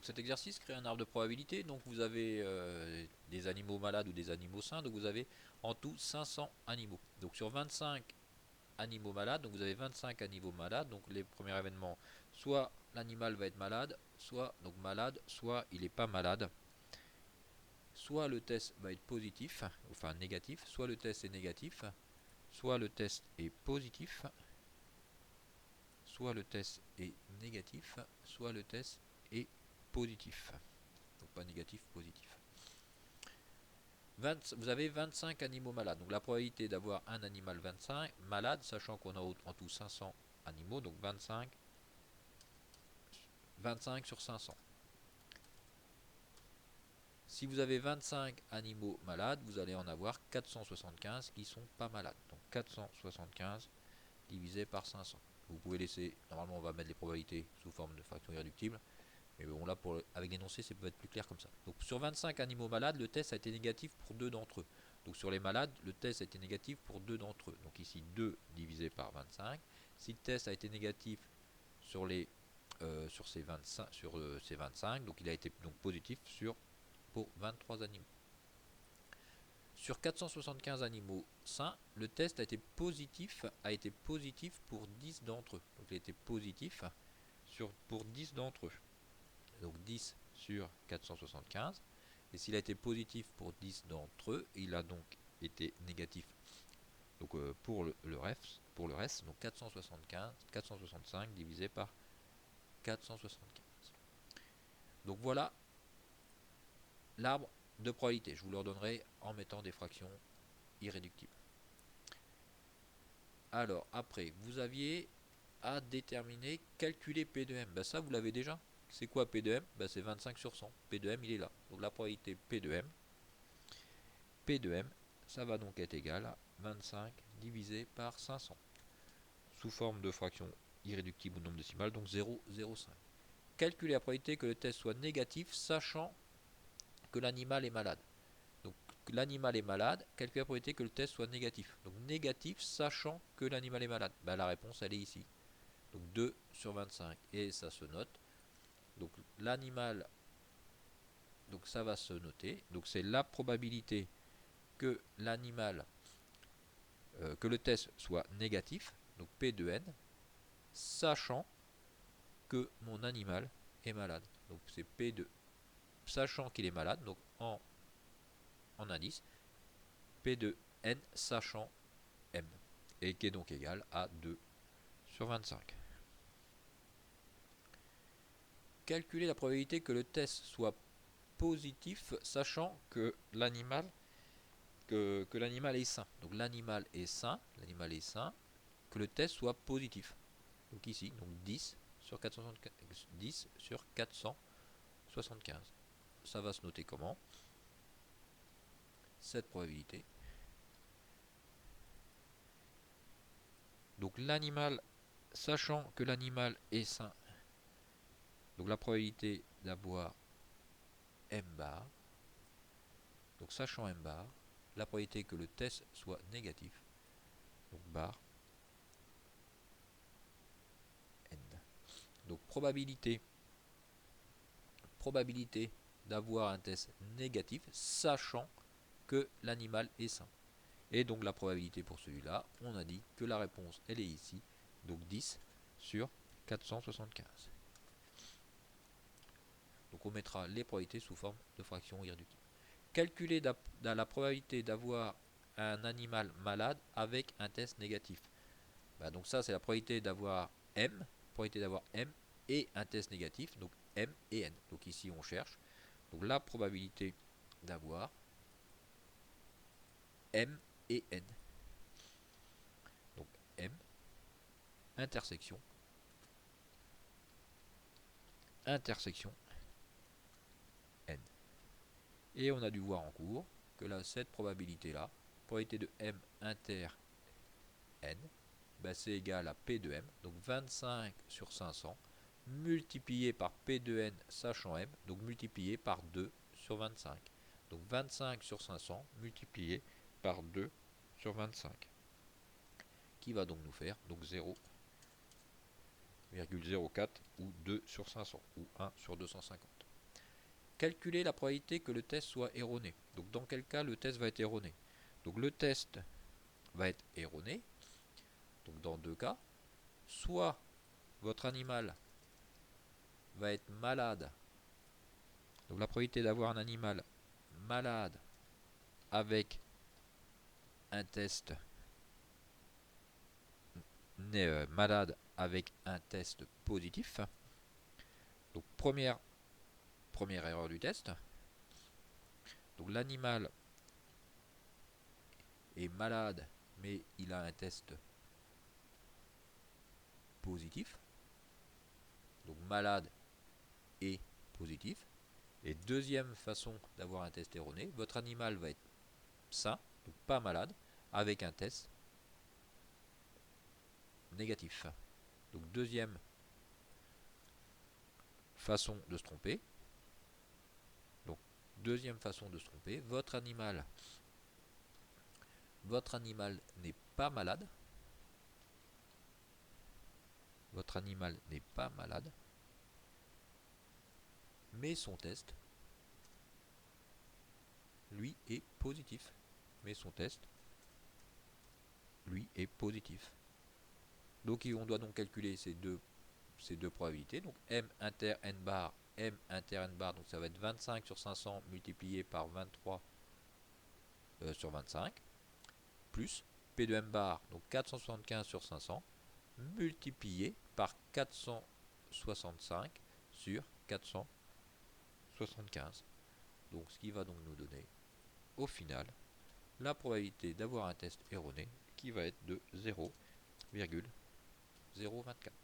cet exercice crée un arbre de probabilité. Donc vous avez des animaux malades ou des animaux sains. Donc vous avez en tout 500 animaux. Donc sur 25 animaux malades, donc vous avez 25 animaux malades. Donc les premiers événements, soit l'animal va être malade, soit il n'est pas malade. Soit le test va être positif, enfin négatif, soit le test est négatif, soit le test est positif, soit le test est négatif, soit le test est positif. Donc pas négatif, positif. Vous avez 25 animaux malades. Donc la probabilité d'avoir un animal 25 malade, sachant qu'on a en tout 500 animaux, donc 25 sur 500. Si vous avez 25 animaux malades, vous allez en avoir 475 qui sont pas malades. Donc 475 divisé par 500. Vous pouvez laisser, normalement on va mettre les probabilités sous forme de fraction irréductible, mais bon là avec l'énoncé ça peut être plus clair comme ça. Donc sur 25 animaux malades, le test a été négatif pour 2 d'entre eux. Donc sur les malades, le test a été négatif pour 2 d'entre eux. Donc ici 2 divisé par 25. Si le test a été négatif sur ces 25, donc il a été donc positif pour 23 animaux. Sur 475 animaux sains, le test a été positif pour 10 d'entre eux. Donc il a été positif pour 10 d'entre eux. Donc 10 sur 475. Et s'il a été positif pour 10 d'entre eux, il a donc été négatif donc, pour le reste, donc 465 divisé par 475. Donc voilà l'arbre de probabilité. Je vous le redonnerai en mettant des fractions irréductibles. Alors après, vous aviez à déterminer, calculer P de M. Ben, ça, vous l'avez déjà. C'est quoi P de M? Ben, c'est 25 sur 100. P de M, il est là. Donc la probabilité P de M, ça va donc être égal à 25 divisé par 500. Sous forme de fraction irréductible ou nombre décimal, donc 0,05. Calculer la probabilité que le test soit négatif, sachant que l'animal est malade. Donc l'animal est malade, calculer la probabilité que le test soit négatif. Donc négatif, sachant que l'animal est malade. Ben, la réponse, elle est ici. Donc 2 sur 25. Et ça se note. Donc l'animal, donc ça va se noter. Donc c'est la probabilité que l'animal, que le test soit négatif. Donc P de N, sachant que mon animal est malade. Donc c'est P de, sachant qu'il est malade, donc en indice, P de N sachant M. Et qui est donc égal à 2 sur 25. Calculer la probabilité que le test soit positif, sachant que l'animal est sain. Donc l'animal est sain, que le test soit positif. Donc ici, donc 10 sur 475. Ça va se noter comment? Cette probabilité. Donc l'animal, sachant que l'animal est sain, donc la probabilité d'avoir M bar, donc sachant M bar, la probabilité que le test soit négatif, donc bar N. Donc probabilité d'avoir un test négatif, sachant que l'animal est sain. Et donc la probabilité pour celui-là, on a dit que la réponse, elle est ici, donc 10 sur 475. Donc on mettra les probabilités sous forme de fraction irréductible. Calculer la probabilité d'avoir un animal malade avec un test négatif. Bah donc ça c'est la probabilité d'avoir M et un test négatif, donc M et N. Donc ici on cherche. Donc la probabilité d'avoir M et N. Donc M, intersection N. Et on a dû voir en cours que là, cette probabilité-là, probabilité de M inter N, bah, c'est égal à P de M, donc 25 sur 500, multiplié par P de N sachant M, donc multiplié par 2 sur 25. Donc 25 sur 500 multiplié par 2 sur 25. Qui va donc nous faire donc 0,04 ou 2 sur 500 ou 1 sur 250. calculer la probabilité que le test soit erroné. Donc dans quel cas le test va être erroné? Donc le test va être erroné, donc dans deux cas. Soit votre animal va être malade, donc la probabilité d'avoir un animal malade avec un test malade avec un test positif. Donc première erreur du test. Donc l'animal est malade mais il a un test positif. Donc malade et positif. Et deuxième façon d'avoir un test erroné, votre animal va être sain, donc pas malade, avec un test négatif. Donc deuxième façon de se tromper. Donc deuxième façon de se tromper, votre animal n'est pas malade. Votre animal n'est pas malade, mais son test, lui, est positif. Mais son test, lui, est positif. Donc on doit donc calculer ces deux probabilités. Donc M inter n bar, donc ça va être 25 sur 500 multiplié par 23 sur 25, plus P de M bar, donc 475 sur 500, multiplié par 465 sur 475. Donc ce qui va donc nous donner, au final, la probabilité d'avoir un test erroné qui va être de 0,024.